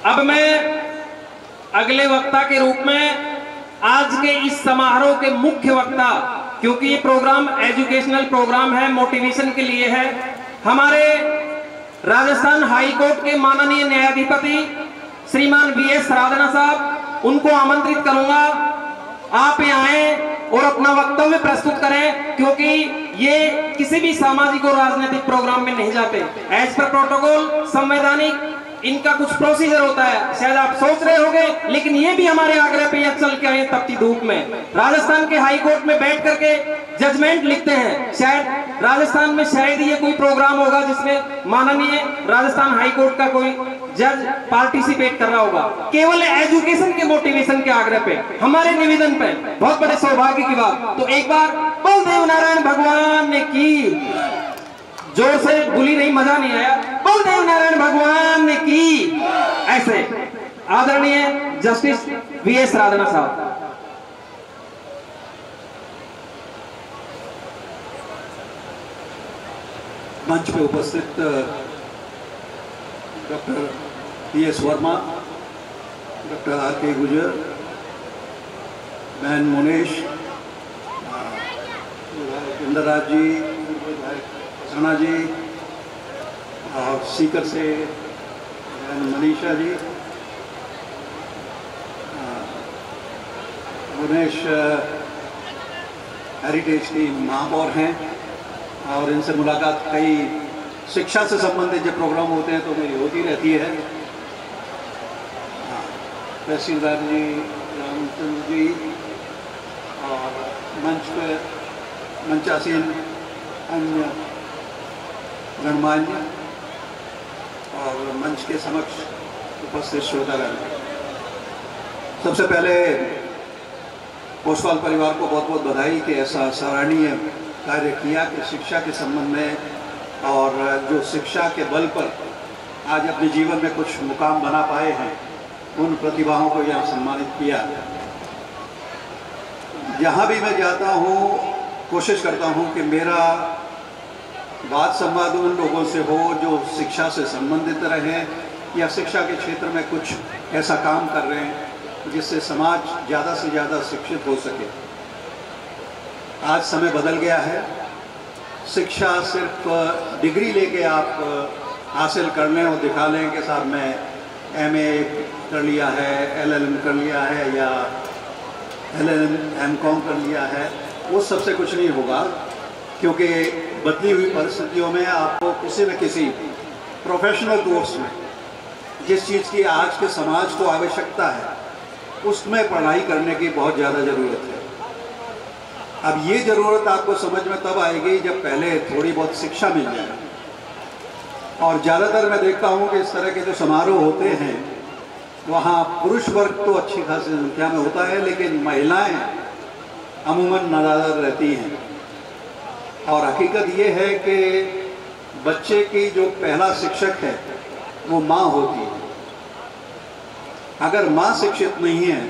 अब मैं अगले वक्ता के रूप में आज के इस समारोह के मुख्य वक्ता, क्योंकि ये प्रोग्राम एजुकेशनल प्रोग्राम है, मोटिवेशन के लिए है, हमारे राजस्थान हाई कोर्ट के माननीय न्यायाधिपति श्रीमान वीएस राधना साहब, उनको आमंत्रित करूंगा आप यहाँ आए और अपना वक्तव्य प्रस्तुत करें, क्योंकि ये किसी भी सामाजिक और राजनीतिक प्रोग्राम में नहीं जाते। एज पर प्रोटोकॉल संवैधानिक इनका कुछ प्रोसीजर होता है, शायद आप सोच रहे होंगे, लेकिन ये भी हमारे आग्रह पे यह चल के आए तपती धूप में राजस्थान के हाई कोर्ट में बैठ करके जजमेंट लिखते हैं। शायद राजस्थान में शायद ये कोई प्रोग्राम होगा जिसमें माननीय राजस्थान हाई कोर्ट का कोई जज पार्टिसिपेट कर रहा होगा, केवल एजुकेशन के मोटिवेशन के आग्रह पे, हमारे निवेदन पे। बहुत बड़े सौभाग्य की बात। तो एक बार बलदेव नारायण भगवान ने की, जोर से बोली नहीं, मजा नहीं आया, बलदेव नारायण भगवान ने की। ऐसे आदरणीय जस्टिस वीएस राधना साहब। मंच पे उपस्थित doctor PS Verma, doctor RK. Gujar, बहन मोनेश, इंद्रराज जी, सना जी, और सीकर से बहन मनीषा जी, मोनेश हेरिटेज की महापौर हैं और इनसे मुलाकात कई शिक्षा से संबंधित जो प्रोग्राम होते हैं तो मेरी होती रहती है। तहसीलदार जी, रामचंद्र जी, और मंच पे मंचासीन अन्य गणमान्य और मंच के समक्ष उपस्थित श्रोतागण, सबसे पहले पोस्टपाल परिवार को बहुत बहुत बधाई कि ऐसा सराहनीय कार्य किया कि शिक्षा के संबंध में और जो शिक्षा के बल पर आज अपने जीवन में कुछ मुकाम बना पाए हैं, उन प्रतिभाओं को यहाँ सम्मानित किया। जहाँ भी मैं जाता हूँ कोशिश करता हूँ कि मेरा बात संवाद उन लोगों से हो जो शिक्षा से संबंधित रहें या शिक्षा के क्षेत्र में कुछ ऐसा काम कर रहे हैं जिससे समाज ज़्यादा से ज़्यादा शिक्षित हो सके। आज समय बदल गया है, शिक्षा सिर्फ डिग्री लेके आप हासिल कर लें और दिखा लें कि साहब मैं एमए कर लिया है, एलएलएम कर लिया है या एमकॉम कर लिया है, वो सबसे कुछ नहीं होगा, क्योंकि बदली हुई परिस्थितियों में आपको किसी न किसी प्रोफेशनल कोर्स में जिस चीज़ की आज के समाज को आवश्यकता है उसमें पढ़ाई करने की बहुत ज़्यादा ज़रूरत है। अब ये ज़रूरत आपको समझ में तब आएगी जब पहले थोड़ी बहुत शिक्षा मिल जाए। और ज़्यादातर मैं देखता हूँ कि इस तरह के जो समारोह होते हैं वहाँ पुरुष वर्ग तो अच्छी खासी संख्या में होता है, लेकिन महिलाएं अमूमन नादार रहती हैं। और हकीकत ये है कि बच्चे की जो पहला शिक्षक है वो माँ होती है। अगर माँ शिक्षित नहीं है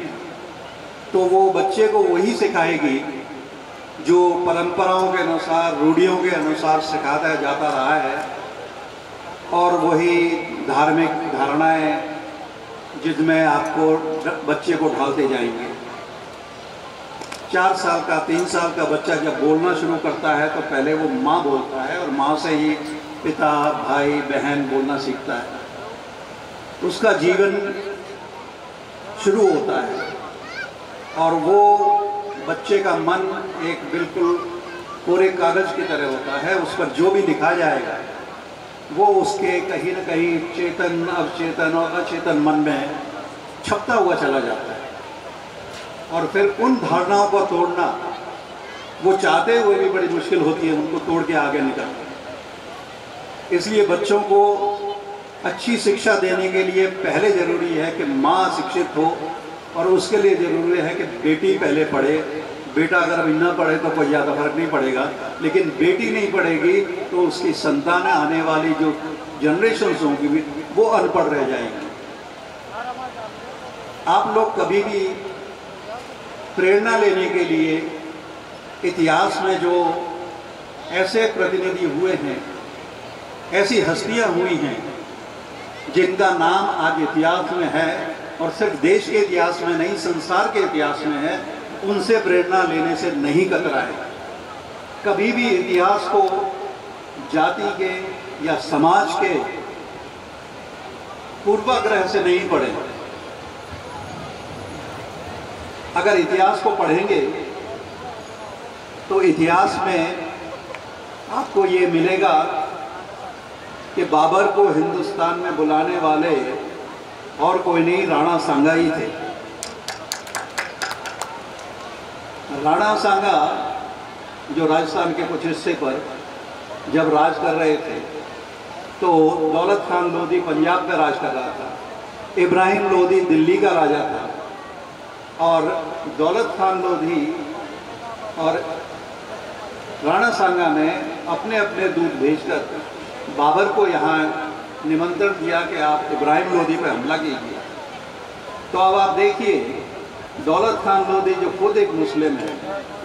तो वो बच्चे को वही सिखाएगी जो परंपराओं के अनुसार, रूढ़ियों के अनुसार सिखाता जाता रहा है, और वही धार्मिक धारणाएं जिसमें आपको बच्चे को ढालते जाएंगे। 4 साल का, 3 साल का बच्चा जब बोलना शुरू करता है तो पहले वो माँ बोलता है और माँ से ही पिता, भाई, बहन बोलना सीखता है। उसका जीवन शुरू होता है और वो बच्चे का मन एक बिल्कुल कोरे कागज की तरह होता है। उस पर जो भी लिखा जाएगा वो उसके कहीं न कहीं चेतन, अवचेतन और अचेतन मन में छपता हुआ चला जाता है। और फिर उन धारणाओं को तोड़ना वो चाहते हुए भी बड़ी मुश्किल होती है, उनको तोड़ के आगे निकलना। इसलिए बच्चों को अच्छी शिक्षा देने के लिए पहले ज़रूरी है कि माँ शिक्षित हो, और उसके लिए ज़रूरी है कि बेटी पहले पढ़े। बेटा अगर अभी न पढ़े तो कोई ज़्यादा फर्क नहीं पड़ेगा, लेकिन बेटी नहीं पढ़ेगी तो उसकी संतानें, आने वाली जो जनरेशन्स होंगी वो अनपढ़ रह जाएंगी। आप लोग कभी भी प्रेरणा लेने के लिए इतिहास में जो ऐसे प्रतिनिधि हुए हैं, ऐसी हस्तियां हुई हैं जिनका नाम आज इतिहास में है और सिर्फ देश के इतिहास में नहीं, संसार के इतिहास में है, उनसे प्रेरणा लेने से नहीं कतराए। कभी भी इतिहास को जाति के या समाज के पूर्वाग्रह से नहीं पढ़ें। अगर इतिहास को पढ़ेंगे तो इतिहास में आपको ये मिलेगा कि बाबर को हिंदुस्तान में बुलाने वाले और कोई नहीं, राणा सांगा ही थे। राणा सांगा जो राजस्थान के कुछ हिस्से पर जब राज कर रहे थे तो दौलत खान लोधी पंजाब में राज कर रहा था, इब्राहिम लोधी दिल्ली का राजा था और दौलत खान लोधी और राणा सांगा ने अपने अपने दूत भेजकर बाबर को यहाँ निमंत्रण दिया कि आप इब्राहिम लोधी पर हमला कीजिए। तो अब आप देखिए, दौलत खान लोधी जो खुद एक मुस्लिम है,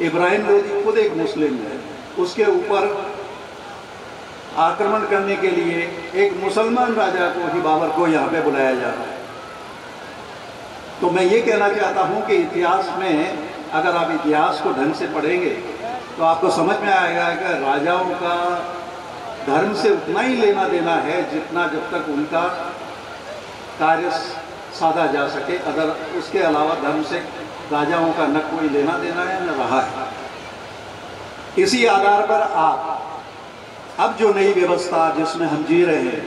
इब्राहिम लोधी खुद एक मुस्लिम है, उसके ऊपर आक्रमण करने के लिए एक मुसलमान राजा को ही बाबर को यहाँ पे बुलाया जा रहा है। तो मैं ये कहना चाहता हूँ कि इतिहास में अगर आप इतिहास को ढंग से पढ़ेंगे तो आपको समझ में आएगा कि राजाओं का धर्म से उतना ही लेना देना है जितना जब तक उनका कार्य साधा जा सके। अगर उसके अलावा धर्म से राजाओं का न कोई लेना देना है न रहा है। इसी आधार पर आप अब जो नई व्यवस्था जिसमें हम जी रहे हैं,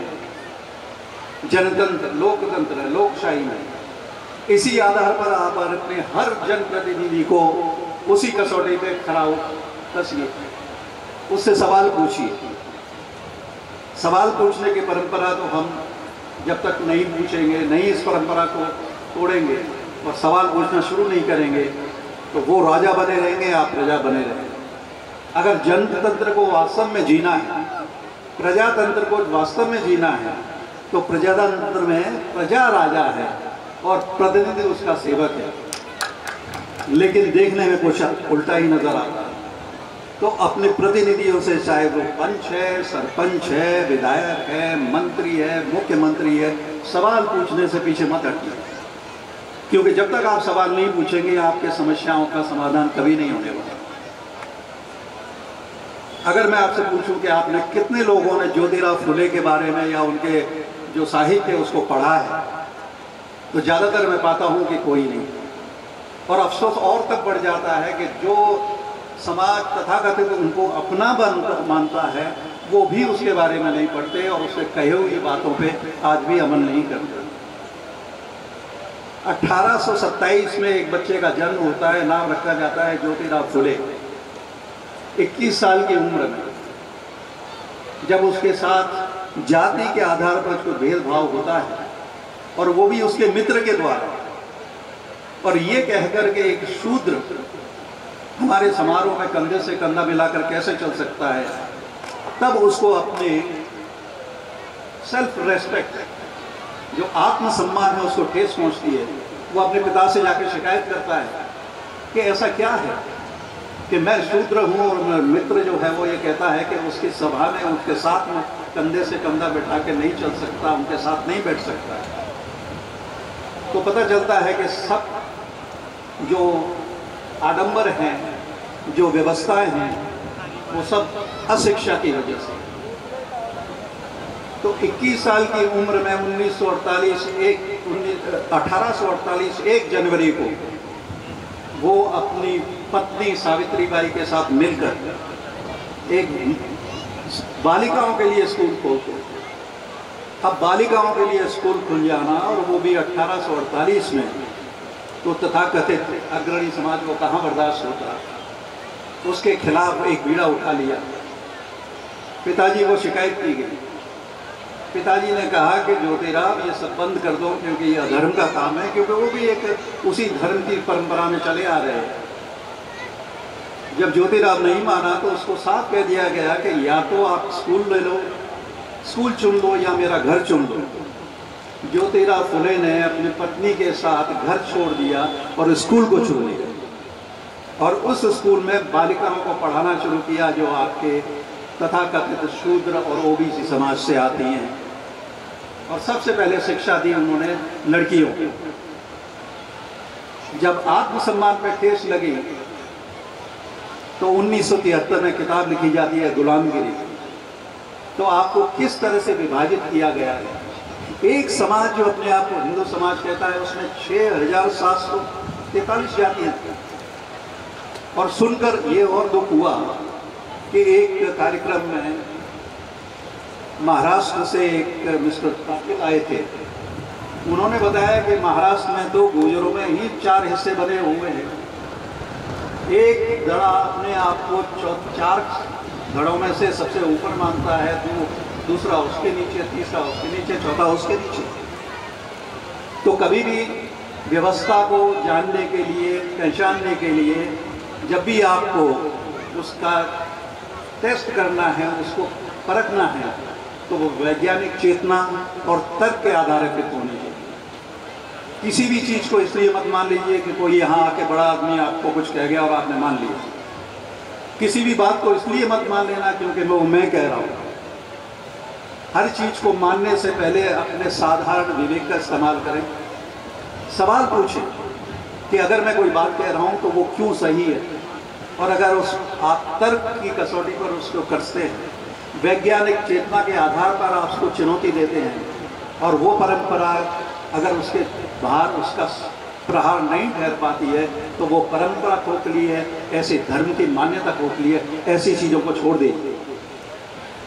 जनतंत्र, लोकतंत्र है, लोकशाही में, इसी आधार पर आप अपने हर जनप्रतिनिधि को उसी कसौटी पे खड़ा कसिए, उससे सवाल पूछिए। सवाल पूछने की परंपरा तो हम जब तक नहीं पूछेंगे, नहीं इस परंपरा को तोड़ेंगे और सवाल पूछना शुरू नहीं करेंगे तो वो राजा बने रहेंगे, आप प्रजा बने रहेंगे। अगर जनतंत्र को वास्तव में जीना है, प्रजातंत्र को वास्तव में जीना है, तो प्रजातंत्र में प्रजा राजा है और प्रतिनिधि उसका सेवक है। लेकिन देखने में कुछ उल्टा ही नजर आता है। तो अपने प्रतिनिधियों से, चाहे वो पंच है, सरपंच है, विधायक है, मंत्री है, मुख्यमंत्री है, सवाल पूछने से पीछे मत हटिए, क्योंकि जब तक आप सवाल नहीं पूछेंगे आपके समस्याओं का समाधान कभी नहीं होने वाला। अगर मैं आपसे पूछूं कि आपने कितने लोगों ने ज्योतिराव फुले के बारे में या उनके जो साहित्य है उसको पढ़ा है, तो ज़्यादातर मैं पाता हूं कि कोई नहीं। और अफसोस और तक बढ़ जाता है कि जो समाज तथाकथित उनको अपना मानता है वो भी उसके बारे में नहीं पढ़ते और उससे कही हुई बातों पे आज भी अमल नहीं करते। 1827 में एक बच्चे का जन्म होता है, नाम रखा जाता है ज्योतिराव फुले। 21 साल की उम्र में जब उसके साथ जाति के आधार पर कोई भेदभाव होता है और वो भी उसके मित्र के द्वारा, और ये कहकर के एक शूद्र हमारे समारोह में कंधे से कंधा मिलाकर कैसे चल सकता है, तब उसको अपने सेल्फ रेस्पेक्ट, जो आत्मसम्मान है, उसको ठेस पहुंचती है। वो अपने पिता से जाकर शिकायत करता है कि ऐसा क्या है कि मैं शूद्र हूँ और मेरा मित्र जो है वो ये कहता है कि उसकी सभा में उसके साथ में कंधे से कंधा बैठा के नहीं चल सकता, उनके साथ नहीं बैठ सकता। तो पता चलता है कि सब जो आडंबर हैं, जो व्यवस्थाएं हैं, वो सब अशिक्षा की वजह से। तो 21 साल की उम्र में 1848 1 जनवरी को वो अपनी पत्नी सावित्रीबाई के साथ मिलकर एक बालिकाओं के लिए स्कूल खोलते। अब बालिकाओं के लिए स्कूल खुल जाना, और वो भी 1848 में, तो तथाकथित अग्रणी समाज को कहाँ बर्दाश्त होता। उसके खिलाफ एक बीड़ा उठा लिया। पिताजी को शिकायत की गई। पिताजी ने कहा कि ज्योतिराव ये सब बंद कर दो, क्योंकि ये अधर्म का काम है, क्योंकि वो भी एक उसी धर्म की परंपरा में चले आ रहे हैं। जब ज्योतिराव नहीं माना तो उसको साफ कह दिया गया कि या तो आप स्कूल ले लो, स्कूल चुन लो, या मेरा घर चुन लो। ज्योतिराव फुले ने अपनी पत्नी के साथ घर छोड़ दिया और स्कूल को चुन लिया, और उस स्कूल में बालिकाओं को पढ़ाना शुरू किया जो आपके तथाकथित शूद्र और ओबीसी समाज से आती हैं। और सबसे पहले शिक्षा दी उन्होंने लड़कियों को। जब आत्मसम्मान पे ठेस लगी तो 1973 में किताब लिखी जाती है गुलामगिरी। तो आपको किस तरह से विभाजित किया गया है। एक समाज जो अपने आप को हिंदू समाज कहता है, उसमें 6743 जातियां थी। और सुनकर ये और दुख हुआ कि एक कार्यक्रम में महाराष्ट्र से एक मिस्टर पाटिल आए थे। उन्होंने बताया कि महाराष्ट्र में तो गुर्जरों में ही 4 हिस्से बने हुए हैं। एक धड़ा अपने आप को 4 धड़ों में से सबसे ऊपर मानता है, दूसरा उसके नीचे, तीसरा उसके नीचे, चौथा उसके नीचे। तो कभी भी व्यवस्था को जानने के लिए, पहचानने के लिए, जब भी आपको उसका टेस्ट करना है, उसको परखना है, तो वो वैज्ञानिक चेतना और तर्क के आधारित होनी चाहिए। किसी भी चीज़ को इसलिए मत मान लीजिए कि कोई यहाँ आके बड़ा आदमी आपको कुछ कह गया और आपने मान लिया। किसी भी बात को इसलिए मत मान लेना क्योंकि मैं कह रहा हूँ। हर चीज़ को मानने से पहले अपने साधारण विवेक का इस्तेमाल करें। सवाल पूछें कि अगर मैं कोई बात कह रहा हूँ तो वो क्यों सही है, और अगर उस आप तर्क की कसौटी पर उसको कसते हैं, वैज्ञानिक चेतना के आधार पर आप उसको चुनौती देते हैं, और वो परंपरा अगर उसके बाहर उसका प्रहार नहीं ठहर पाती है, तो वो परंपरा खोखली है, ऐसे धर्म की मान्यता खोखली है, ऐसी चीज़ों को छोड़ दीजिए।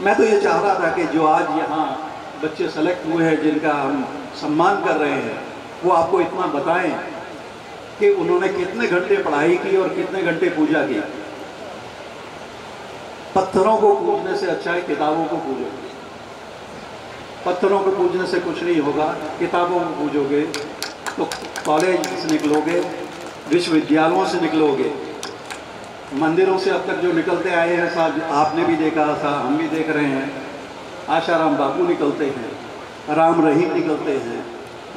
मैं तो ये चाह रहा था कि जो आज यहाँ बच्चे सेलेक्ट हुए हैं, जिनका हम सम्मान कर रहे हैं, वो आपको इतना बताएं कि उन्होंने कितने घंटे पढ़ाई की और कितने घंटे पूजा की। पत्थरों को पूजने से अच्छा है किताबों को पूजो। पत्थरों को पूजने से कुछ नहीं होगा, किताबों को पूजोगे तो कॉलेज से निकलोगे, विश्वविद्यालयों से निकलोगे, मंदिरों से अब तक जो निकलते आए हैं साहब, आपने भी देखा था, हम भी देख रहे हैं। आशाराम बापू निकलते हैं, राम रहीम निकलते हैं,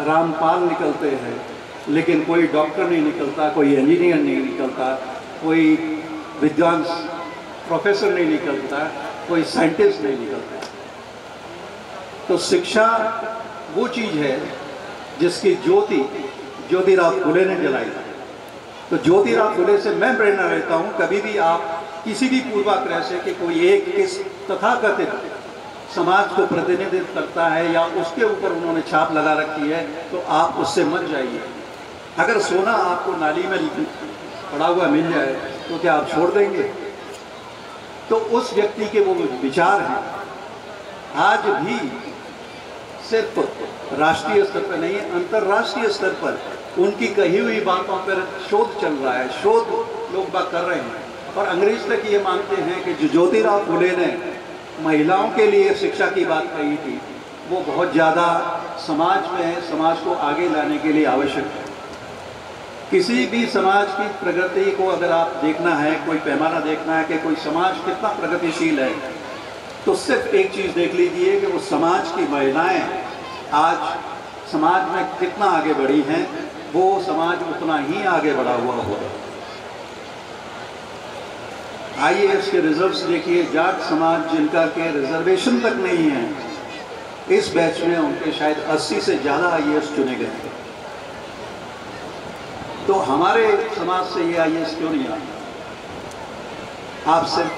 रामपाल निकलते हैं, लेकिन कोई डॉक्टर नहीं निकलता, कोई इंजीनियर नहीं निकलता, कोई विद्वान प्रोफेसर नहीं निकलता, कोई साइंटिस्ट नहीं निकलता। तो शिक्षा वो चीज़ है जिसकी ज्योति ज्योतिराव फुले ने जलाई। तो ज्योतिराव फुले से मैं प्रेरणा लेता हूँ। कभी भी आप किसी भी पूर्वाग्रह से कि कोई एक इस तथाकथित समाज को प्रतिनिधित्व करता है या उसके ऊपर उन्होंने छाप लगा रखी है, तो आप उससे मत जाइए। अगर सोना आपको नाली में पड़ा हुआ मिल जाए तो क्या आप छोड़ देंगे? तो उस व्यक्ति के वो विचार हैं, आज भी सिर्फ राष्ट्रीय स्तर पर नहीं, अंतर्राष्ट्रीय स्तर पर उनकी कही हुई बातों पर शोध चल रहा है, शोध लोग बात कर रहे हैं। और अंग्रेज तक ये मानते हैं कि जो ज्योतिराव फुले ने महिलाओं के लिए शिक्षा की बात कही थी, वो बहुत ज़्यादा समाज में, समाज को आगे लाने के लिए आवश्यक है। किसी भी समाज की प्रगति को अगर आप देखना है, कोई पैमाना देखना है कि कोई समाज कितना प्रगतिशील है, तो सिर्फ एक चीज़ देख लीजिए कि वो समाज की महिलाएं आज समाज में कितना आगे बढ़ी हैं, वो समाज उतना ही आगे बढ़ा हुआ होगा। IAS के रिजल्ट्स देखिए, जाट समाज जिनका के रिजर्वेशन तक नहीं है, इस बैच में उनके शायद 80 से ज़्यादा IAS चुने गए थे। तो हमारे समाज से ये IAS क्यों नहीं आते? आप सिर्फ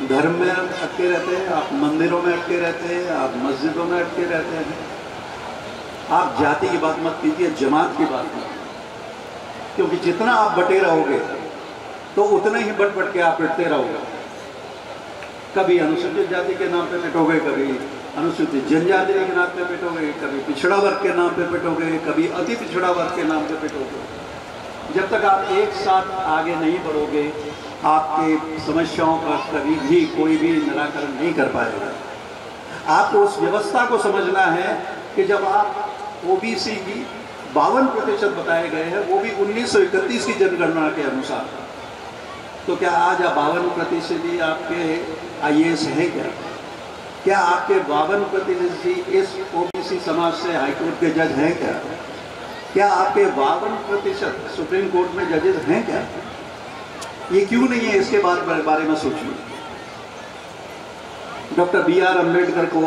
धर्म में अटके रहते हैं, आप मंदिरों में अटके रहते हैं, आप मस्जिदों में अटके रहते हैं। आप जाति की बात मत कीजिए, जमात की बात मत, क्योंकि जितना आप बटे रहोगे तो उतने ही बट के आप पिटते रहोगे। कभी अनुसूचित जाति के नाम पे पिटोगे, कभी अनुसूचित जनजाति के नाम पे पिटोगे, कभी पिछड़ा वर्ग के नाम पे पिटोगे, कभी अति पिछड़ा वर्ग के नाम पे पिटोगे। जब तक आप एक साथ आगे नहीं बढ़ोगे, आपके समस्याओं का कभी भी कोई भी निराकरण नहीं कर पाएगा। आपको उस व्यवस्था को समझना है कि जब आप OBC की 52% बताए गए हैं, वो भी 1931 की जनगणना के अनुसार, तो क्या आज 52% ही आपके IAS हैं क्या? क्या आपके 52% ही इस OBC समाज से हाईकोर्ट के जज हैं क्या? क्या आपके 52% सुप्रीम कोर्ट में जजेस हैं क्या? ये क्यों नहीं है, इसके बारे में सोचिए। डॉक्टर BR अम्बेडकर को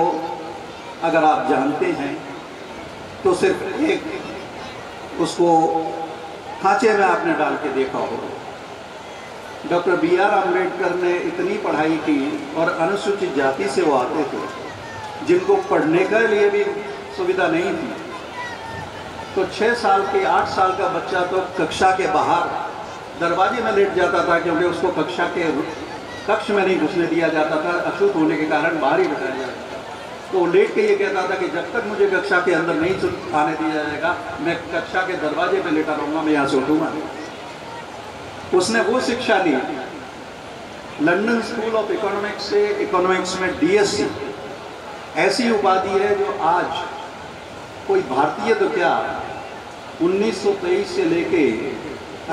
अगर आप जानते हैं तो सिर्फ एक उसको खांचे में आपने डाल के देखा होगा। Doctor B.R. अम्बेडकर ने इतनी पढ़ाई की और अनुसूचित जाति से वो आते थे जिनको पढ़ने के लिए भी सुविधा नहीं थी। तो 6 साल के 8 साल का बच्चा तो कक्षा के बाहर दरवाजे में लेट जाता था, क्योंकि उसको कक्ष में नहीं घुसने दिया जाता था, अछूत होने के कारण बाहर ही बैठाया जाता था। तो लेट के ये कहता था कि जब तक मुझे कक्षा के अंदर नहीं आने दिया जाएगा मैं कक्षा के दरवाजे पे लेटा रहूँगा, मैं यहाँ से उठूँगा। उसने वो शिक्षा ली लंदन स्कूल ऑफ इकोनॉमिक्स से, इकोनॉमिक्स में DSc, ऐसी उपाधि है जो आज कोई भारतीय तो क्या 1923 से लेके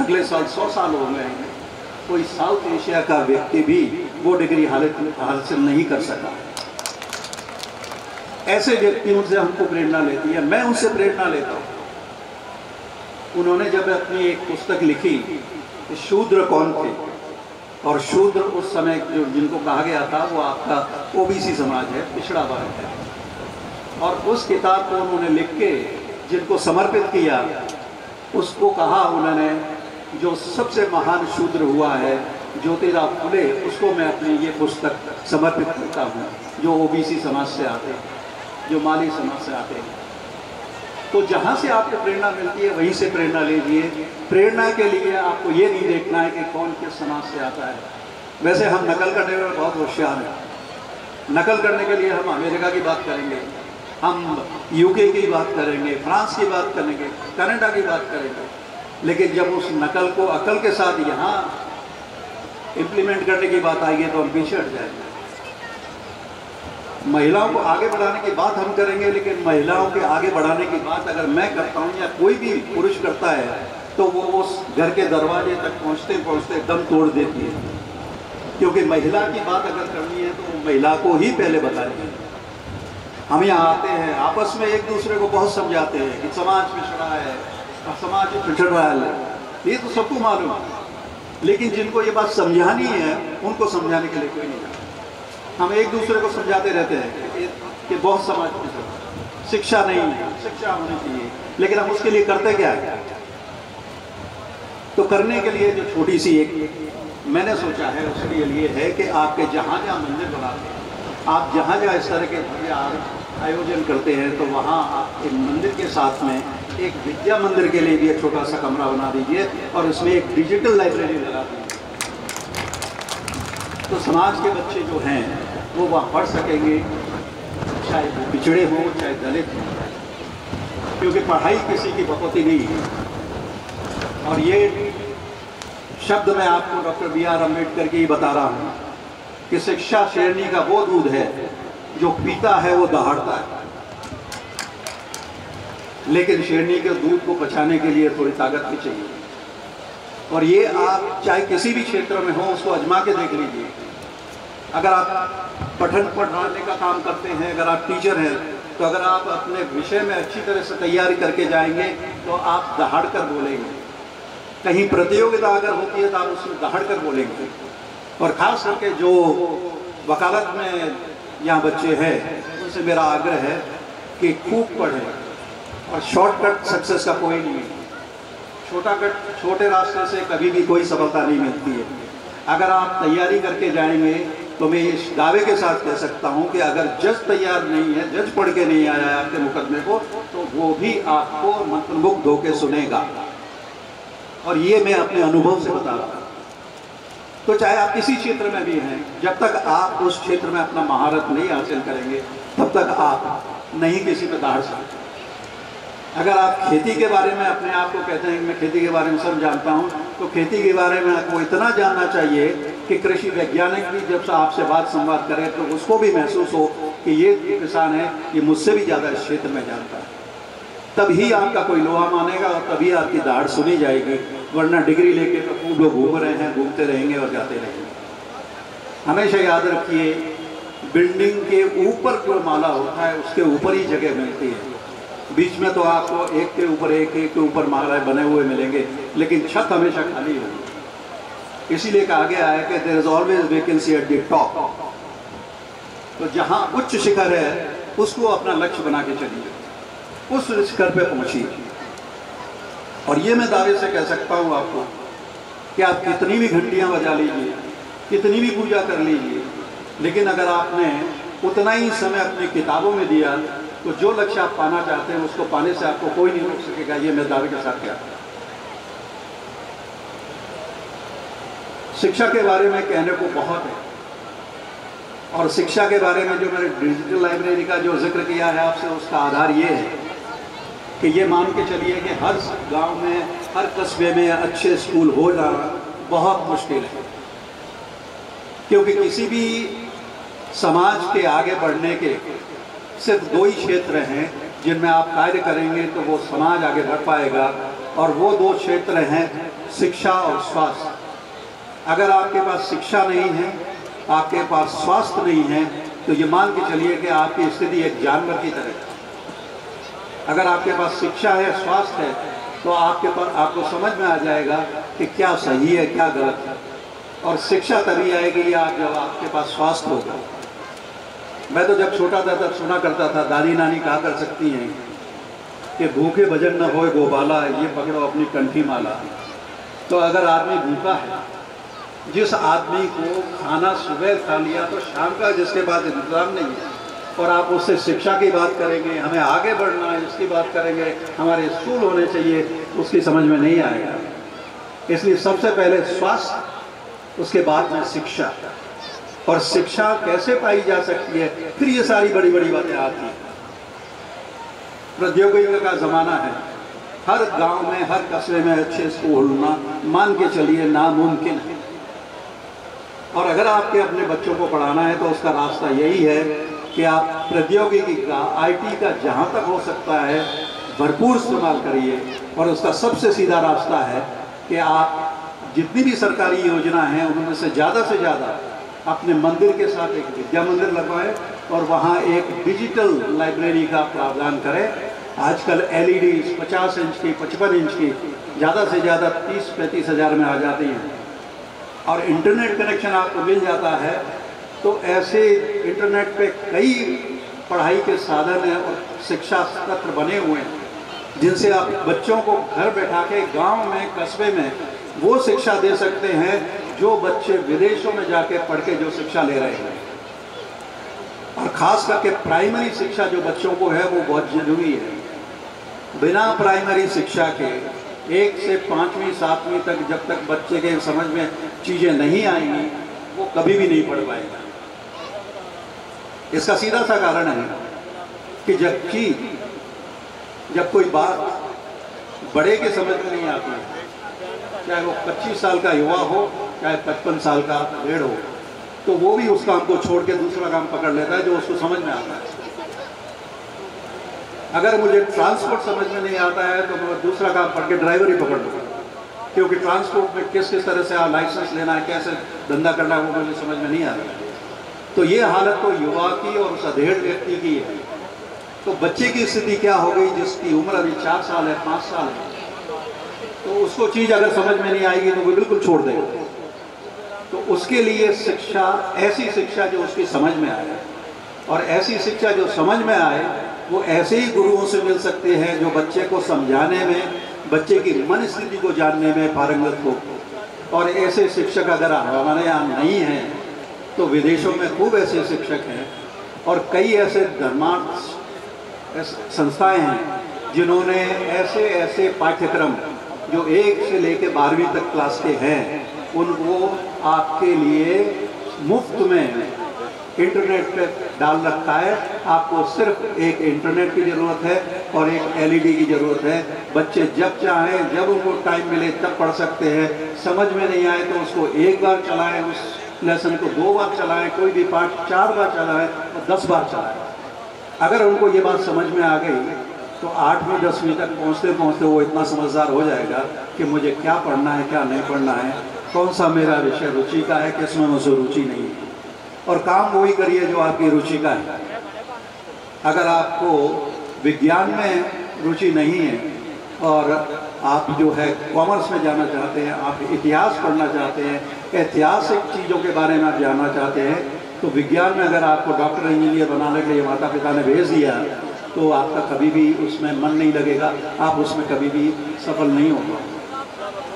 अगले साल 100 साल हो गए हैं, कोई साउथ एशिया का व्यक्ति भी वो डिग्री हासिल नहीं कर सका। ऐसे व्यक्तियों से हमको प्रेरणा लेती है, मैं उनसे प्रेरणा लेता हूँ। उन्होंने जब अपनी एक पुस्तक लिखी शूद्र कौन थे, और शूद्र उस समय जो जिनको कहा गया था वो आपका OBC समाज है, पिछड़ा वर्ग है, और उस किताब को उन्होंने लिख के जिनको समर्पित किया उसको कहा उन्होंने जो सबसे महान शूद्र हुआ है ज्योतिराव फुले, उसको मैं अपनी ये पुस्तक समर्पित करता हूँ, जो OBC समाज से आते हैं, जो माली समाज से आते हैं। तो जहाँ से आपको प्रेरणा मिलती है वहीं से प्रेरणा लीजिए। प्रेरणा के लिए आपको ये नहीं देखना है कि कौन किस समाज से आता है। वैसे हम नकल करने में बहुत होशियार हैं। नकल करने के लिए हम अमेरिका की बात करेंगे, हम UK की बात करेंगे, फ्रांस की बात करेंगे, कनाडा की बात करेंगे, लेकिन जब उस नकल को अकल के साथ यहाँ इम्प्लीमेंट करने की बात आएगी तो हम पीछे हट जाएंगे। महिलाओं को आगे बढ़ाने की बात हम करेंगे, लेकिन महिलाओं के आगे बढ़ाने की बात अगर मैं करता हूँ या कोई भी पुरुष करता है तो वो उस घर के दरवाजे तक पहुँचते पहुँचते दम तोड़ देती है, क्योंकि महिला की बात अगर करनी है तो वो महिला को ही पहले बताएंगे। हम यहाँ आते हैं आपस में एक दूसरे को बहुत समझाते हैं कि समाज पिछड़ा है और समाज पिछड़ रहा है, ये तो सबको मालूम है, लेकिन जिनको ये बात समझानी है उनको समझाने के लिए कोई नहीं जाता। हम एक दूसरे को समझाते रहते हैं कि बहुत समाज पिछड़ा, शिक्षा नहीं है, शिक्षा होनी चाहिए, लेकिन हम उसके लिए करते क्या है? तो करने के लिए जो छोटी सी एक मैंने सोचा है उसके लिए है कि आपके जहाँ जहाँ मंदिर बनाते हैं, आप जहाँ जहाँ इस तरह के भव्य आयोजन करते हैं तो वहाँ आप एक मंदिर के साथ में एक विद्या मंदिर के लिए भी एक छोटा सा कमरा बना दीजिए और उसमें एक डिजिटल लाइब्रेरी लगा दीजिए, तो समाज के बच्चे जो हैं वो वहाँ पढ़ सकेंगे, चाहे वो पिछड़े हों चाहे दलित हों, क्योंकि पढ़ाई किसी की बकौती नहीं है। और ये शब्द मैं आपको डॉक्टर B.R. अम्बेडकर की बता रहा हूँ कि शिक्षा शेरनी का वो दूध है जो पीता है वो दहाड़ता है, लेकिन शेरनी के दूध को पचाने के लिए थोड़ी ताकत भी चाहिए। और ये आप चाहे किसी भी क्षेत्र में हो उसको आजमा के देख लीजिए। अगर आप पढ़ाने का काम करते हैं, अगर आप टीचर हैं, तो अगर आप अपने विषय में अच्छी तरह से तैयारी करके जाएंगे तो आप दहाड़ कर बोलेंगे। कहीं प्रतियोगिता अगर होती है तो आप उसमें दहाड़ कर बोलेंगे। और ख़ास करके जो वकालत में यहाँ बच्चे हैं उनसे मेरा आग्रह है कि खूब पढ़ें, और शॉर्टकट सक्सेस का कोई नहीं है। छोटे रास्ते से कभी भी कोई सफलता नहीं मिलती है। अगर आप तैयारी करके जाएंगे तो मैं इस दावे के साथ कह सकता हूं कि अगर जज तैयार नहीं है, जज पढ़ के नहीं आया है आपके मुकदमे को, तो वो भी आपको मंत्रमुग्ध होकर सुनेगा। और ये मैं अपने अनुभव से बता रहा हूँ। तो चाहे आप किसी क्षेत्र में भी हैं, जब तक आप उस क्षेत्र में अपना महारत नहीं हासिल करेंगे तब तक आप नहीं किसी पे दाढ़ सकते। अगर आप खेती के बारे में अपने आप को कहते हैं कि मैं खेती के बारे में सब जानता हूं, तो खेती के बारे में आपको इतना जानना चाहिए कि कृषि वैज्ञानिक भी जब से आपसे बात संवाद करें तो उसको भी महसूस हो कि ये किसान है, ये मुझसे भी ज़्यादा इस क्षेत्र में जानता है। तभी आपका कोई लोहा मानेगा और तभी आपकी दाढ़ सुनी जाएगी, वरना डिग्री लेके तो खूब लोग घूम रहे हैं, घूमते रहेंगे और जाते रहेंगे। हमेशा याद रखिए, बिल्डिंग के ऊपर जो माला होता है उसके ऊपर ही जगह मिलती है। बीच में तो आपको एक के ऊपर एक, एक के ऊपर मालाएं बने हुए मिलेंगे, लेकिन छत हमेशा खाली होगी। इसीलिए कहा गया है कि there is always vacancy at the top. तो जहाँ उच्च शिखर है उसको अपना लक्ष्य बना के चलिए, उस शिखर पे पहुंचिए। और ये मैं दावे से कह सकता हूँ आपको कि आप कितनी भी घंटियाँ बजा लीजिए, कितनी भी पूजा कर लीजिए, लेकिन अगर आपने उतना ही समय अपनी किताबों में दिया तो जो लक्ष्य आप पाना चाहते हैं उसको पाने से आपको कोई नहीं रोक सकेगा। ये मैं दावे के साथ कहता हूं। शिक्षा के बारे में कहने को बहुत है, और शिक्षा के बारे में जो मैंने डिजिटल लाइब्रेरी का जो जिक्र किया है आपसे, उसका आधार ये है कि ये मान के चलिए कि हर गांव में, हर कस्बे में अच्छे स्कूल हो जाना बहुत मुश्किल है, क्योंकि किसी भी समाज के आगे बढ़ने के सिर्फ दो ही क्षेत्र हैं जिनमें आप कार्य करेंगे तो वो समाज आगे बढ़ पाएगा, और वो दो क्षेत्र हैं शिक्षा और स्वास्थ्य। अगर आपके पास शिक्षा नहीं है, आपके पास स्वास्थ्य नहीं है, तो ये मान के चलिए कि आपकी स्थिति एक जानवर की तरह है। अगर आपके पास शिक्षा है, स्वास्थ्य है, तो आपको समझ में आ जाएगा कि क्या सही है, क्या गलत है। और शिक्षा तभी आएगी जब आपके पास स्वास्थ्य होगा। मैं तो जब छोटा था तब सुना करता था, दादी नानी कहा कर सकती हैं कि भूखे भजन न होए गोपाला, ये पकड़ो अपनी कंठी माला। तो अगर आदमी भूखा है, जिस आदमी को खाना सुबह खा लिया तो शाम का जिसके पास इंतजाम नहीं है, और आप उससे शिक्षा की बात करेंगे, हमें आगे बढ़ना है इसकी बात करेंगे, हमारे स्कूल होने चाहिए, उसकी समझ में नहीं आएगा। इसलिए सबसे पहले स्वास्थ्य, उसके बाद में शिक्षा। और शिक्षा कैसे पाई जा सकती है, फिर ये सारी बड़ी बड़ी बातें आती हैं। प्रौद्योगिकी का ज़माना है, हर गांव में, हर कस्बे में अच्छे स्कूल होना मान के चलिए नामुमकिन है। और अगर आपके अपने बच्चों को पढ़ाना है तो उसका रास्ता यही है कि आप प्रौद्योगिकी का, IT का जहाँ तक हो सकता है भरपूर इस्तेमाल करिए। और उसका सबसे सीधा रास्ता है कि आप जितनी भी सरकारी योजना है उनमें से ज़्यादा अपने मंदिर के साथ एक विद्या मंदिर लगवाएं, और वहाँ एक डिजिटल लाइब्रेरी का प्रावधान करें। आजकल LED 50 इंच की, 55 इंच की, ज़्यादा से ज़्यादा 30-35 हज़ार में आ जाती हैं, और इंटरनेट कनेक्शन आपको मिल जाता है। तो ऐसे इंटरनेट पे कई पढ़ाई के साधन हैं और शिक्षा सत्र बने हुए हैं, जिनसे आप बच्चों को घर बैठा के गांव में, कस्बे में वो शिक्षा दे सकते हैं जो बच्चे विदेशों में जाके पढ़ के जो शिक्षा ले रहे हैं। और ख़ास करके प्राइमरी शिक्षा जो बच्चों को है वो बहुत ज़रूरी है। बिना प्राइमरी शिक्षा के 1 से 5वीं 7वीं तक जब तक बच्चे के समझ में चीज़ें नहीं आएंगी वो कभी भी नहीं पढ़ पाएगा। इसका सीधा सा कारण है कि जब कोई बात बड़े के समझ में नहीं आती है, चाहे वो 25 साल का युवा हो, चाहे 55 साल का भेड़ हो, तो वो भी उस काम को छोड़ के दूसरा काम पकड़ लेता है जो उसको समझ में आता है। अगर मुझे ट्रांसपोर्ट समझ में नहीं आता है तो मैं दूसरा काम पढ़ के ड्राइवर ही पकड़ लूँगा, क्योंकि ट्रांसपोर्ट में किस तरह से लाइसेंस लेना है, कैसे धंधा करना है, वो मुझे समझ में नहीं आता। तो ये हालत तो युवा की और उस अधेड़ व्यक्ति की है। तो बच्चे की स्थिति क्या हो गई जिसकी उम्र अभी 4 साल है, 5 साल है, तो उसको चीज़ अगर समझ में नहीं आएगी तो वो बिल्कुल छोड़ देगा। तो उसके लिए शिक्षा, ऐसी शिक्षा जो उसकी समझ में आए, और ऐसी शिक्षा जो समझ में आए वो ऐसे ही गुरुओं से मिल सकते हैं जो बच्चे को समझाने में, बच्चे की मन स्थिति को जानने में पारंगत हो। और ऐसे शिक्षक अगर हमारे यहाँ नहीं हैं तो विदेशों में खूब ऐसे शिक्षक हैं, और कई ऐसे धर्मार्थ संस्थाएं हैं जिन्होंने ऐसे पाठ्यक्रम जो 1 से लेकर 12वीं तक क्लास के हैं उनको आपके लिए मुफ्त में इंटरनेट पे डाल रखा है। आपको सिर्फ एक इंटरनेट की ज़रूरत है और एक LED की ज़रूरत है। बच्चे जब चाहें, जब उनको टाइम मिले तब पढ़ सकते हैं। समझ में नहीं आए तो उसको 1 बार चलाएं, उस लेसन को 2 बार चलाएं, कोई भी पाठ 4 बार चलाएं और 10 बार चलाएं। अगर उनको ये बात समझ में आ गई तो 8वीं 10वीं तक पहुँचते पहुँचते वो इतना समझदार हो जाएगा कि मुझे क्या पढ़ना है, क्या नहीं पढ़ना है, कौन सा मेरा विषय रुचि का है, किसमें मुझे रुचि नहीं है, और काम वही करिए जो आपकी रुचि का है। अगर आपको विज्ञान में रुचि नहीं है और आप जो है कॉमर्स में जाना चाहते हैं, आप इतिहास पढ़ना चाहते हैं, ऐतिहासिक चीज़ों के बारे में आप जानना चाहते हैं, तो विज्ञान में अगर आपको डॉक्टर इंजीनियर बनाने के लिए माता पिता ने भेज दिया तो आपका कभी भी उसमें मन नहीं लगेगा, आप उसमें कभी भी सफल नहीं होगा।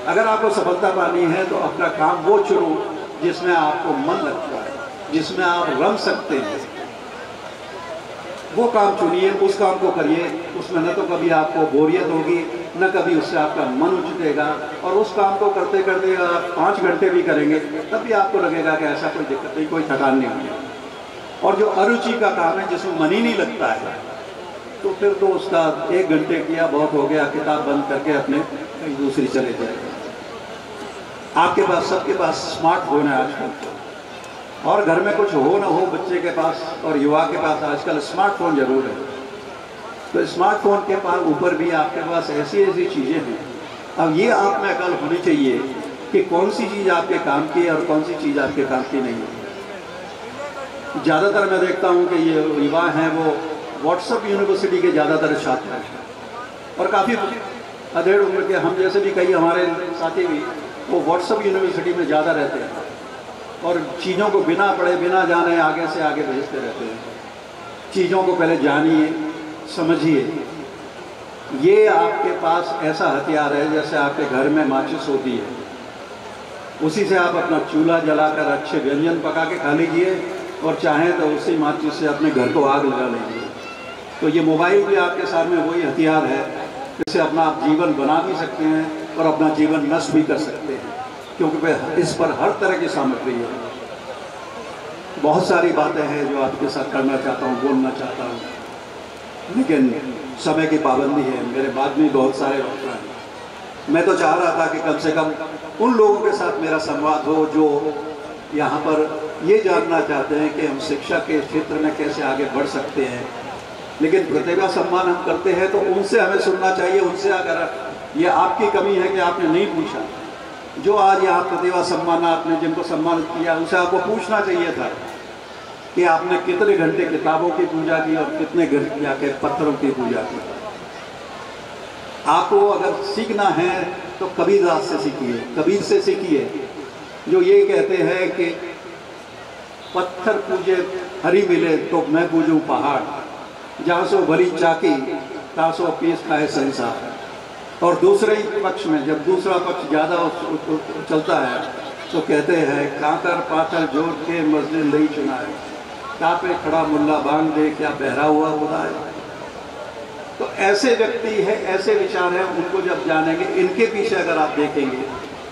अगर आपको सफलता पानी है तो अपना काम वो चुनो जिसमें आपको मन लगता है, जिसमें आप रम सकते हैं, वो काम चुनिए, उस काम को करिए। उसमें न तो कभी आपको बोरियत होगी, न कभी उससे आपका मन उचटेगा, और उस काम को करते करते आप 5 घंटे भी करेंगे तब भी आपको लगेगा कि ऐसा कोई दिक्कत नहीं, कोई थकान नहीं होगी। और जो अरुचि का काम है, जिसमें मन ही नहीं लगता है, तो फिर तो उसका 1 घंटे किया बहुत हो गया, किताब बंद करके अपने कहीं दूसरी चले जाएगा। आपके पास, सबके पास स्मार्टफोन है आजकल, और घर में कुछ हो ना हो बच्चे के पास और युवा के पास आजकल स्मार्टफोन जरूर है। तो स्मार्टफोन के पास ऊपर भी आपके पास ऐसी ऐसी चीज़ें हैं। अब ये आप में अकल होनी चाहिए कि कौन सी चीज़ आपके काम की है और कौन सी चीज़ आपके काम की नहीं है। ज़्यादातर मैं देखता हूँ कि ये युवा हैं वो व्हाट्सएप यूनिवर्सिटी के ज़्यादातर छात्र हैं, और काफ़ी अधेड़ उम्र के हम जैसे भी कई हमारे साथी भी वो व्हाट्सएप यूनिवर्सिटी में ज़्यादा रहते हैं और चीज़ों को बिना पढ़े बिना जाने आगे से आगे भेजते रहते हैं। चीज़ों को पहले जानिए, समझिए। ये आपके पास ऐसा हथियार है जैसे आपके घर में माचिस होती है, उसी से आप अपना चूल्हा जलाकर अच्छे व्यंजन पका के खा लीजिए, और चाहें तो उसी माचिस से अपने घर को आग लगा लीजिए। तो ये मोबाइल भी आपके सामने वही हथियार है, इससे अपना आप जीवन बना भी सकते हैं और अपना जीवन नष्ट भी कर सकते हैं, क्योंकि इस पर हर तरह की सामग्री है। बहुत सारी बातें हैं जो आपके साथ करना चाहता हूँ, बोलना चाहता हूँ, लेकिन समय की पाबंदी है। मेरे बाद में बहुत सारे डॉक्टर हैं। मैं तो चाह रहा था कि कम से कम उन लोगों के साथ मेरा संवाद हो जो यहाँ पर ये जानना चाहते हैं कि हम शिक्षा के क्षेत्र में कैसे आगे बढ़ सकते हैं। लेकिन प्रतिभा सम्मान हम करते हैं तो उनसे हमें सुनना चाहिए। उनसे अगर ये आपकी कमी है कि आपने नहीं पूछा, जो आज यहाँ प्रतिभा सम्मान आपने जिनको सम्मानित किया, उनसे आपको पूछना चाहिए था कि आपने कितने घंटे किताबों की पूजा की और कितने घंटे जाके पत्थरों की पूजा की। आपको अगर सीखना है तो कबीरदास से सीखिए, कबीर से सीखिए, जो ये कहते हैं कि पत्थर पूजे हरी मिले तो मैं पूजूं पहाड़, जहाँ सो भरी चाकी तहाँ सो पीस खाए संसार। और दूसरे ही पक्ष में जब दूसरा पक्ष ज़्यादा चलता है तो कहते हैं कांकर पाथर जोड़ के मस्जिद नहीं चुनाए, क्या पे खड़ा मुल्ला बांग दे क्या बहरा हुआ खुदा है। तो ऐसे व्यक्ति है, ऐसे विचार हैं, उनको जब जानेंगे, इनके पीछे अगर आप देखेंगे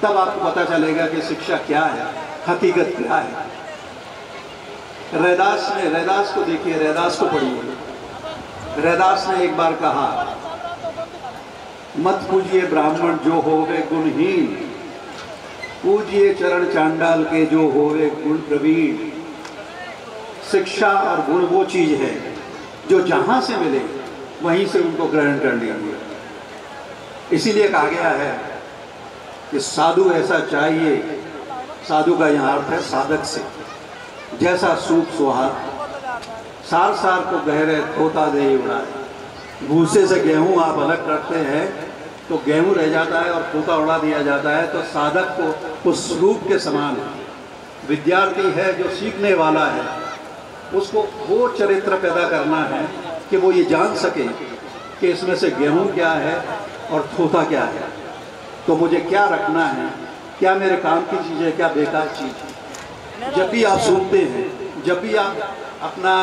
तब आपको पता चलेगा कि शिक्षा क्या है, हकीकत क्या है। रैदास को देखिए, रैदास को पढ़िए। रैदास ने एक बार कहा, मत पूजिए ब्राह्मण जो होवे गुणहीन, पूजिए चरण चांडाल के जो होवे गुण प्रवीण। शिक्षा और गुण वो चीज है जो जहां से मिले वहीं से उनको ग्रहण कर लीजिए। इसीलिए कहा गया है कि साधु ऐसा चाहिए, साधु का यहाँ अर्थ है साधक से, जैसा सूप सुहार, सार सार को गहरे तोता दे उड़ाए। भूसे से गेहूं आप अलग करते हैं तो गेहूं रह जाता है और तोता उड़ा दिया जाता है। तो साधक को उस रूप के समान है। विद्यार्थी है जो सीखने वाला है, उसको वो चरित्र पैदा करना है कि वो ये जान सके कि इसमें से गेहूं क्या है और तोता क्या है, तो मुझे क्या रखना है, क्या मेरे काम की चीज़ है, क्या बेकार चीज़ है। जब भी आप सुनते हैं, जब भी आप अपना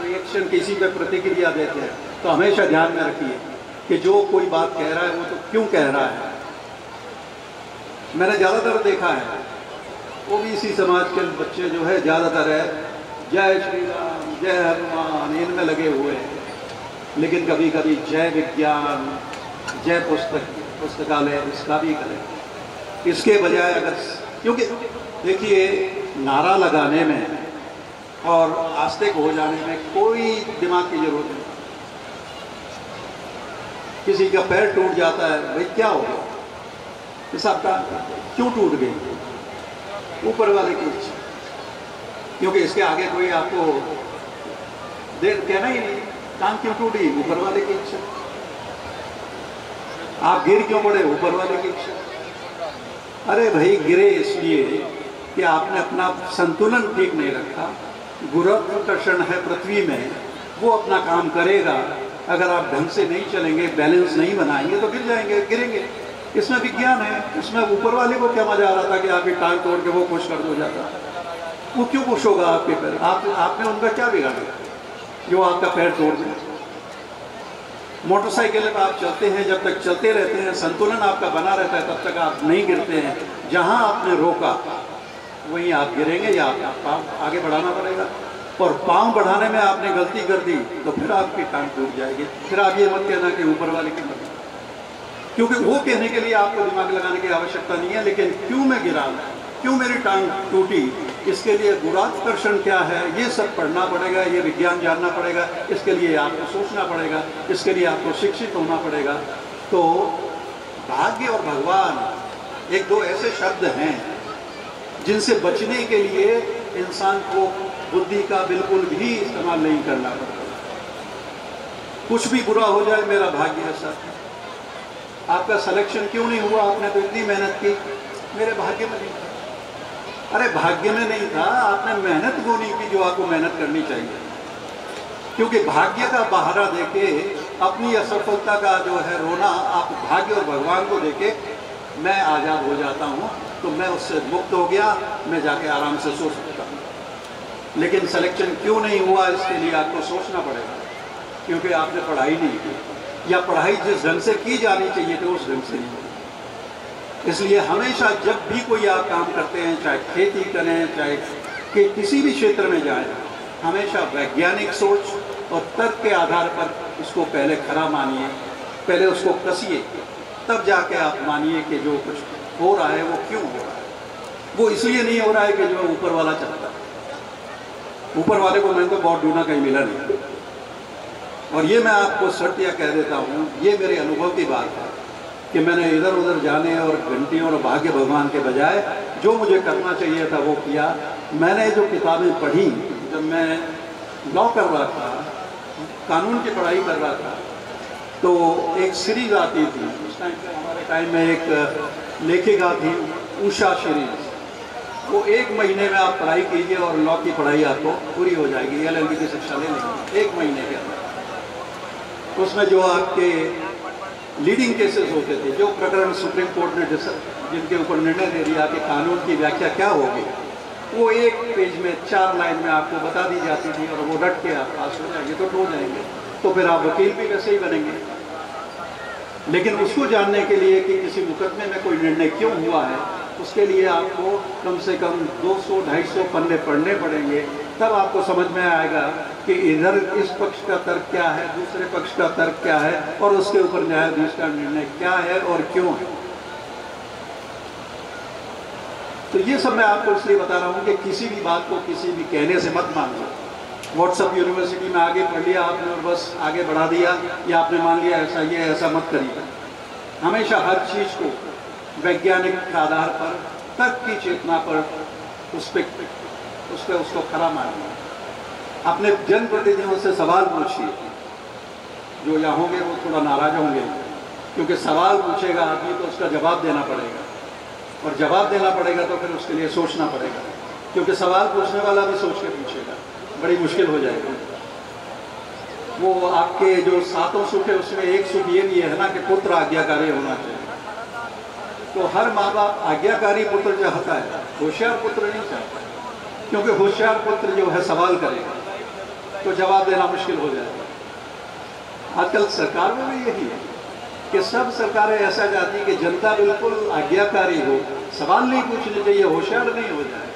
रिएक्शन किसी पे प्रतिक्रिया देते हैं, तो हमेशा ध्यान में रखिए कि जो कोई बात कह रहा है वो तो क्यों कह रहा है। मैंने ज़्यादातर देखा है वो भी इसी समाज के बच्चे जो है ज़्यादातर है जय श्री राम, जय हनुमान, इनमें लगे हुए हैं। लेकिन कभी कभी जय विज्ञान, जय पुस्तकालय, इसका भी करें। इसके बजाय अगर, क्योंकि देखिए नारा लगाने में और आस्तिक हो जाने में कोई दिमाग की जरूरत नहीं। किसी का पैर टूट जाता है, भाई क्या हो गया, इस आपका क्यों टूट गई, ऊपर वाले की इच्छा, क्योंकि इसके आगे कोई आपको देर कहना ही नहीं, टांग क्यों टूटी, ऊपर वाले की इच्छा। आप गिर क्यों पड़े, ऊपर वाले की इच्छा। अरे भाई गिरे इसलिए कि आपने अपना संतुलन ठीक नहीं रखा, गुरुत्वाकर्षण है पृथ्वी में, वो अपना काम करेगा। अगर आप ढंग से नहीं चलेंगे, बैलेंस नहीं बनाएंगे तो गिर जाएंगे, गिरेंगे। इसमें विज्ञान है। इसमें ऊपर वाले को क्या मजा आ रहा था कि आपकी टांग तोड़ के वो खुश कर दो जाता, वो क्यों खुश होगा आपके पैर? आपने उनका क्या बिगाड़ा जो आपका पैर तोड़ दे? मोटरसाइकिल में आप चलते हैं, जब तक चलते रहते हैं, संतुलन आपका बना रहता है, तब तक आप नहीं गिरते हैं। जहां आपने रोका वहीं आप गिरेंगे, या पाँव आगे बढ़ाना पड़ेगा। और पाँव बढ़ाने में आपने गलती कर दी तो फिर आपकी टांग टूट जाएगी। फिर आप ये मत कहना कि ऊपर वाले की मत, क्योंकि वो कहने के लिए आपको दिमाग लगाने की आवश्यकता नहीं है। लेकिन क्यों मैं गिरा, क्यों मेरी टांग टूटी, इसके लिए गुरुत्वाकर्षण क्या है, ये सब पढ़ना पड़ेगा, ये विज्ञान जानना पड़ेगा। इसके लिए आपको सोचना पड़ेगा, इसके लिए आपको शिक्षित होना पड़ेगा। तो भाग्य और भगवान एक दो ऐसे शब्द हैं जिनसे बचने के लिए इंसान को बुद्धि का बिल्कुल भी इस्तेमाल नहीं करना पड़ता। कुछ भी बुरा हो जाए, मेरा भाग्य है सर, आपका सिलेक्शन क्यों नहीं हुआ, आपने तो इतनी मेहनत की, मेरे भाग्य में नहीं था। अरे भाग्य में नहीं था, आपने मेहनत क्यों नहीं की जो आपको मेहनत करनी चाहिए? क्योंकि भाग्य का बहारा देके अपनी असफलता का जो है रोना, आप भाग्य और भगवान को देके मैं आज़ाद हो जाता हूँ, तो मैं उससे मुक्त हो गया, मैं जाके आराम से सो सकता हूँ। लेकिन सिलेक्शन क्यों नहीं हुआ, इसके लिए आपको सोचना पड़ेगा, क्योंकि आपने पढ़ाई नहीं की, या पढ़ाई जिस ढंग से की जानी चाहिए थी उस ढंग से नहीं हुई। इसलिए हमेशा जब भी कोई आप काम करते हैं, चाहे खेती करें, चाहे कि किसी भी क्षेत्र में जाएं, हमेशा वैज्ञानिक सोच और तर्क के आधार पर उसको पहले खरा मानिए, पहले उसको कसिए, तब जाके आप मानिए कि जो कुछ हो रहा है वो क्यों हो रहा है। वो इसलिए नहीं हो रहा है कि जो ऊपर वाला चाहता है। ऊपर वाले को मैंने तो बहुत ढूंढा, कहीं मिला नहीं। और ये मैं आपको सत्य कह देता हूँ, ये मेरे अनुभव की बात है कि मैंने इधर उधर जाने और घंटियों और भाग्य भगवान के बजाय जो मुझे करना चाहिए था वो किया। मैंने जो किताबें पढ़ी, जब मैं लॉ कर रहा था, कानून की पढ़ाई कर रहा था, तो एक सीरीज आती थी उस टाइम पे, हमारे टाइम में एक लेखिका थी उषा सीरीज। वो 1 महीने में आप पढ़ाई कीजिए और लॉ की पढ़ाई आपको पूरी हो जाएगी, LLB की शिक्षा ले लेंगे 1 महीने के अंदर। उसमें जो आपके लीडिंग केसेस होते थे, जो प्रकरण सुप्रीम कोर्ट ने जिनके ऊपर निर्णय दे दिया कि कानून की व्याख्या क्या होगी, वो 1 पेज में 4 लाइन में आपको बता दी जाती थी, और वो रट के आप पास हो जाएंगे तो हो जाएंगे, तो फिर आप वकील भी वैसे ही बनेंगे। लेकिन उसको जानने के लिए कि किसी मुकदमे में कोई निर्णय क्यों हुआ है, उसके लिए आपको कम से कम 200-250 पन्ने पढ़ने पड़ेंगे, तब आपको समझ में आएगा कि इधर इस पक्ष का तर्क क्या है, दूसरे पक्ष का तर्क क्या है, और उसके ऊपर न्यायाधीश का निर्णय क्या है और क्यों है। तो ये सब मैं आपको इसलिए बता रहा हूँ कि किसी भी बात को किसी भी कहने से मत मान लो। व्हाट्सएप यूनिवर्सिटी में आगे पढ़ लिया आपने और बस आगे बढ़ा दिया, या आपने मान लिया ऐसा ये ऐसा मत करिए। हमेशा हर चीज़ को वैज्ञानिक आधार पर, तर्क की चेतना पर उस पर उसको खरा मानिए। अपने जनप्रतिनिधियों से सवाल पूछिए, जो यहाँ होंगे वो थोड़ा नाराज होंगे, क्योंकि सवाल पूछेगा आदमी तो उसका जवाब देना पड़ेगा, और जवाब देना पड़ेगा तो फिर उसके लिए सोचना पड़ेगा, क्योंकि सवाल पूछने वाला भी सोच के पूछेगा, बड़ी मुश्किल हो जाएगी। वो आपके जो 7 सुख है उसमें एक सुख ये भी है ना कि पुत्र आज्ञाकारी होना चाहिए। तो हर माँ बाप आज्ञाकारी पुत्र चाहता है, होशियार पुत्र नहीं चाहता, क्योंकि होशियार पुत्र जो है सवाल करेगा तो जवाब देना मुश्किल हो जाएगा। आजकल सरकार में भी यही है कि सब सरकारें ऐसा चाहती है कि जनता बिल्कुल आज्ञाकारी हो, सवाल नहीं पूछने चाहिए, होशियार नहीं हो जाए।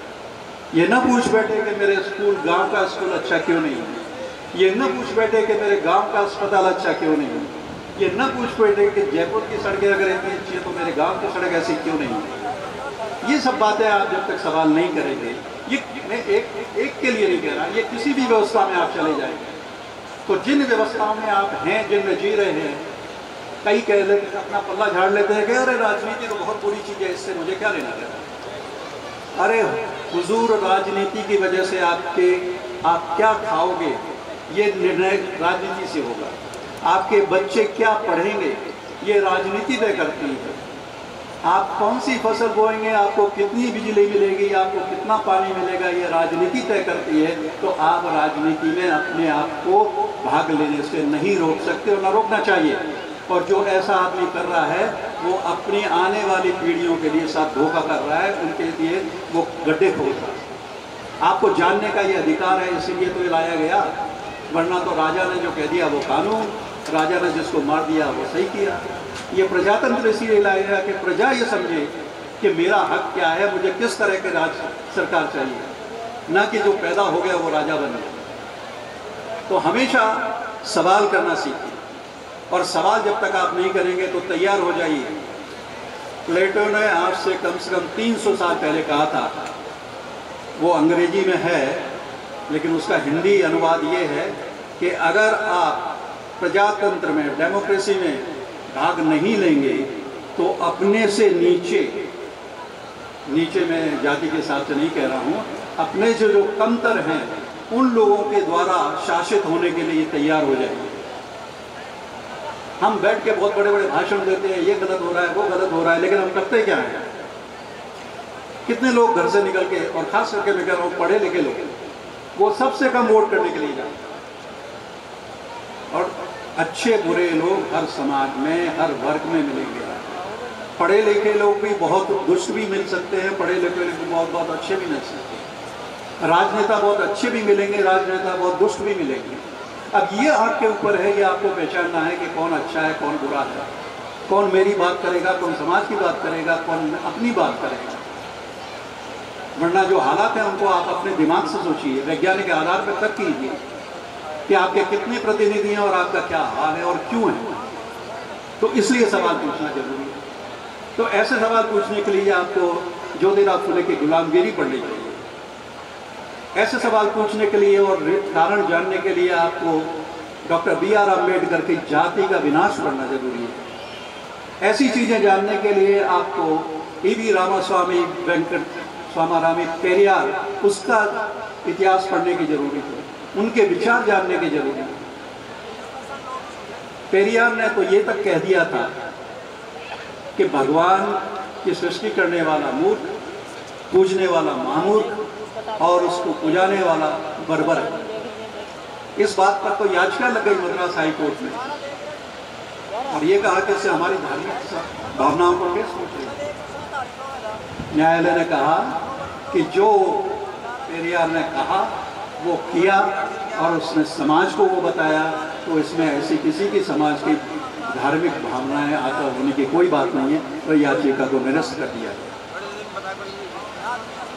ये न पूछ बैठे कि मेरे स्कूल, गांव का स्कूल अच्छा क्यों नहीं है, ये न पूछ बैठे कि मेरे गांव का अस्पताल अच्छा क्यों नहीं है, ये न पूछ बैठे कि जयपुर की सड़कें अगर इतनी अच्छी है तो मेरे गांव की सड़क ऐसी क्यों नहीं है। ये सब बातें आप जब तक सवाल नहीं करेंगे, ये मैं एक के लिए नहीं कह रहा, ये किसी भी व्यवस्था में आप चले जाएंगे तो जिन व्यवस्थाओं में आप हैं, जिनमें जी रहे हैं, कई कह लेते अपना पल्ला झाड़ लेते हैं कि अरे राजनीति तो बहुत बुरी चीज़ है, इससे मुझे क्या लेना देना। अरे हुजूर, राजनीति की वजह से आप क्या खाओगे ये निर्णय राजनीति से होगा, आपके बच्चे क्या पढ़ेंगे ये राजनीति तय करती है। आप कौन सी फसल बोएंगे, आपको कितनी बिजली मिलेगी, आपको कितना पानी मिलेगा, ये राजनीति तय करती है। तो आप राजनीति में अपने आप को भाग लेने से नहीं रोक सकते और ना रोकना चाहिए। और जो ऐसा आदमी कर रहा है वो अपनी आने वाली पीढ़ियों के लिए साथ धोखा कर रहा है, उनके लिए वो गड्ढे खोद रहा है। आपको जानने का ये अधिकार है, इसीलिए तो ये लाया गया, वरना तो राजा ने जो कह दिया वो कानून, राजा ने जिसको मार दिया वो सही किया। ये प्रजातंत्र इसलिए लाया गया कि प्रजा ये समझे कि मेरा हक क्या है, मुझे किस तरह के राज सरकार चाहिए, ना कि जो पैदा हो गया वो राजा बन गया। तो हमेशा सवाल करना सीखिए, और सवाल जब तक आप नहीं करेंगे तो तैयार हो जाइए। प्लेटो ने आज से कम 300 साल पहले कहा था, वो अंग्रेजी में है लेकिन उसका हिंदी अनुवाद ये है कि अगर आप प्रजातंत्र में, डेमोक्रेसी में भाग नहीं लेंगे तो अपने से नीचे में जाति के हिसाब से नहीं कह रहा हूँ, अपने से जो कमतर हैं उन लोगों के द्वारा शासित होने के लिए तैयार हो जाएंगे। हम बैठ के बहुत बड़े बड़े भाषण देते हैं, ये गलत हो रहा है, वो गलत हो रहा है, लेकिन हम करते क्या हैं? कितने लोग घर से निकल के, और खास करके मैं कह रहा हूँ पढ़े लिखे लोग, वो सबसे कम वोट करने के लिए जाते हैं। और अच्छे बुरे लोग हर समाज में, हर वर्ग में मिलेंगे। पढ़े लिखे लोग भी बहुत दुष्ट भी मिल सकते हैं, पढ़े लिखे लोग बहुत बहुत अच्छे भी मिल सकते हैं। राजनेता बहुत अच्छे भी मिलेंगे, राजनेता बहुत दुष्ट भी मिलेंगे। अब ये आपके ऊपर है, ये आपको पहचानना है कि कौन अच्छा है, कौन बुरा है, कौन मेरी बात करेगा, कौन समाज की बात करेगा, कौन अपनी बात करेगा। वरना जो हालात हैं उनको आप अपने दिमाग से सोचिए, वैज्ञानिक आधार पर तर्क कीजिए कि आपके कितने प्रतिनिधि हैं और आपका क्या हाल है और क्यों है। तो इसलिए सवाल पूछना जरूरी है। तो ऐसे सवाल पूछने के लिए आपको ज्योतिराव फुले की गुलामगिरी पढ़नी चाहिए। ऐसे सवाल पूछने के लिए और कारण जानने के लिए आपको डॉक्टर B.R. अम्बेडकर की जाति का विनाश पढ़ना जरूरी है। ऐसी चीज़ें जानने के लिए आपको E.V. रामास्वामी वेंकट स्वामारामी पेरियार, उसका इतिहास पढ़ने की जरूरत है, उनके विचार जानने की जरूरत है। पेरियार ने तो ये तक कह दिया था कि भगवान की सृष्टि करने वाला मूर्ख, पूजने वाला महामूर्ख और उसको पुजाने वाला बर्बर है। इस बात पर तो याचिका लग गई मद्रास हाई कोर्ट में, और ये कहा कि इससे हमारी धार्मिक भावनाओं को ठेस पहुंचेगी। न्यायालय ने कहा कि जो पेरियार ने कहा वो किया और उसने समाज को वो बताया, तो इसमें ऐसी किसी की समाज की धार्मिक भावनाएं आता होने की कोई बात नहीं है। तो याचिका को निरस्त कर दिया।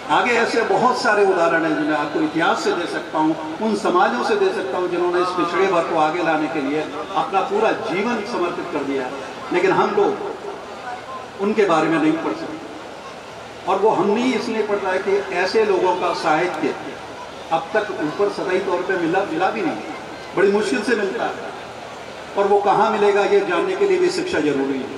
आगे ऐसे बहुत सारे उदाहरण हैं जिन्हें आपको इतिहास से दे सकता हूँ, उन समाजों से दे सकता हूँ जिन्होंने इस पिछड़े वर्ग को आगे लाने के लिए अपना पूरा जीवन समर्पित कर दिया, लेकिन हम लोग उनके बारे में नहीं पढ़ सकते। और वो हम नहीं इसलिए पढ़ रहा है कि ऐसे लोगों का साहित्य अब तक ऊपर सतही तौर पे मिला भी नहीं, बड़ी मुश्किल से मिलता है, और वो कहाँ मिलेगा ये जानने के लिए भी शिक्षा जरूरी है।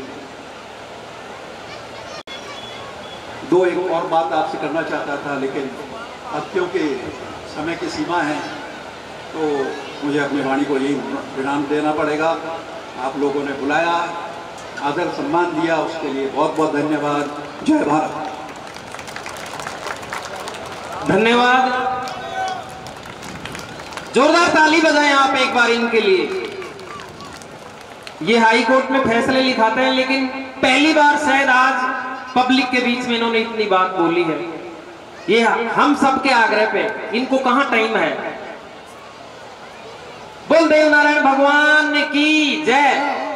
एक और बात आपसे करना चाहता था, लेकिन अब क्योंकि समय की सीमा है तो मुझे अपनी वाणी को यही विराम देना पड़ेगा। आप लोगों ने बुलाया, आदर सम्मान दिया, उसके लिए बहुत बहुत धन्यवाद। जय भारत। धन्यवाद, जोरदार ताली बजाएं आप एक बार इनके लिए। ये हाई कोर्ट में फैसले लिखाते हैं, लेकिन पहली बार शायद आज पब्लिक के बीच में इन्होंने इतनी बात बोली है। ये हम सबके आग्रह पे, इनको कहां टाइम है। बोल देव नारायण भगवान की जय।